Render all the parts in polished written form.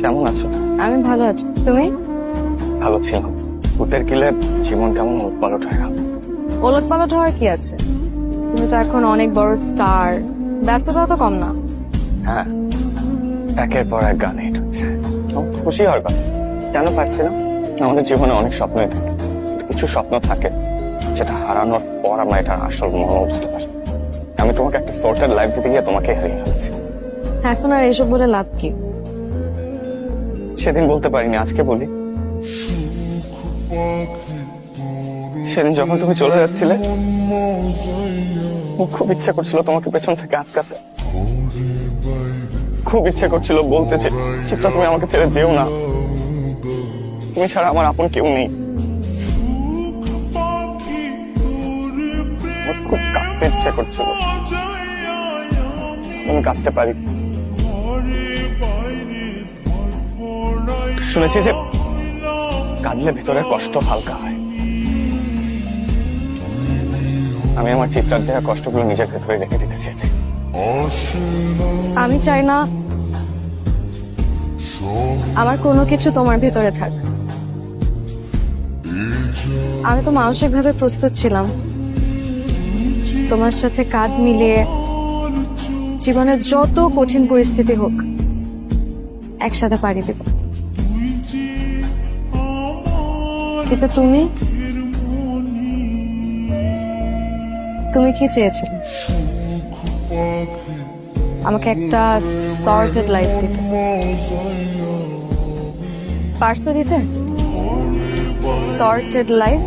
কেমন আছো? আমি ভালো আছি, তুমি? ভালো ছিলাম। ভূতের কিলে জীবন কেমন উৎপালট হয়ে গেল। ওলটপালট হওয়ার কি আছে? তুমি তো এখন অনেক বড় স্টার, ব্যস্ততাও তো কম না। হ্যাঁ, একের পর এক গান হিট হচ্ছে। আমার তো খুশি হওয়ার কথা, কেন পারছি না? আমাদের জীবনে অনেক স্বপ্নই থাকে, কিছু স্বপ্ন থাকে যেটা হারানোর পর আমরা এটার আসল মর্ম বুঝতে পারি। আমি তোমাকে একটা সর্টেড লাইফ দিতে গিয়ে তোমাকে হারিয়ে ফেলেছি। এখন আর এসব বলে লাভ কি? সেদিন বলতে পারিনি, আজকে বলি। সেদিন যখন তুমি চলে যাচ্ছিলে, আমার খুব ইচ্ছা করছিল তোমাকে পেছন থেকে আটকাতে। খুব ইচ্ছে করছিল বলতে যে, চিত্রা তুমি আমাকে ছেড়ে যেও না, তুমি ছাড়া আমার আপন কেউ নেই। আমার খুব কাঁদতে ইচ্ছে করছিল, আমি কাঁদতে পারি। শুনেছি যে কাঁদলে ভিতরে কষ্ট হালকা হয়। আমি আমার চিত্রার দেওয়া কষ্টগুলো নিজের ভেতরে রেখে দিতে চেয়েছি। আমি চাই না আমার কোনো কিছু তোমার ভিতরে থাক। আমি তো মানসিকভাবে প্রস্তুত ছিলাম তোমার সাথে কাঁধ মিলিয়ে জীবনের যত কঠিন পরিস্থিতি হোক একসাথে পাড়ি দেব। কিন্তু তুমি কি চেয়েছিলে? আমাকে একটা সর্টেড লাইফ দিতে। পারছো দিতে? Sorted life.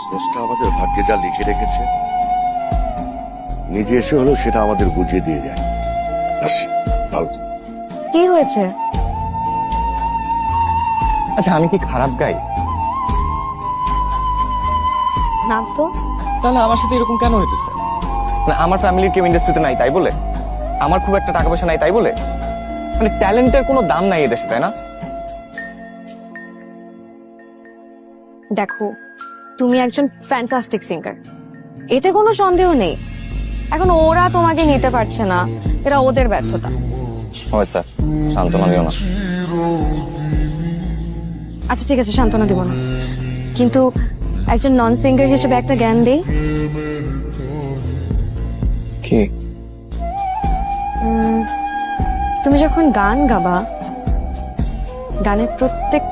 স্রষ্টা আমাদের ভাগ্যে যা লিখে রেখেছে, নিজে এসে হলেও সেটা আমাদের বুঝিয়ে দিয়ে যায়। ভালো। কি হয়েছে? আচ্ছা, আমি কি খারাপ গাই? না তো। তাহলে আমার সাথে এরকম কেন হইতেছে? মানে আমার ফ্যামিলির কেউ ইন্ডাস্ট্রিতে নাই তাই বলে? আমার খুব একটা টাকা পয়সা নাই তাই বলে? মানে ট্যালেন্টের কোনো দাম নাই এদেশে, তাই না? দেখো, তুমি একজন ফ্যান্টাস্টিক সিঙ্গার, এতে কোনো সন্দেহ নেই। এখন ওরা তোমাকে নিতে পারছে না, এটা ওদের ব্যর্থতা। হয় স্যার, সান্ত্বনা দিও না। আচ্ছা ঠিক আছে, সান্ত্বনা দিব না, কিন্তু একজন নন সিঙ্গার হিসেবে একটা জ্ঞান দেই। কি? তুমি যখন গান গাবা, গানের প্রত্যেক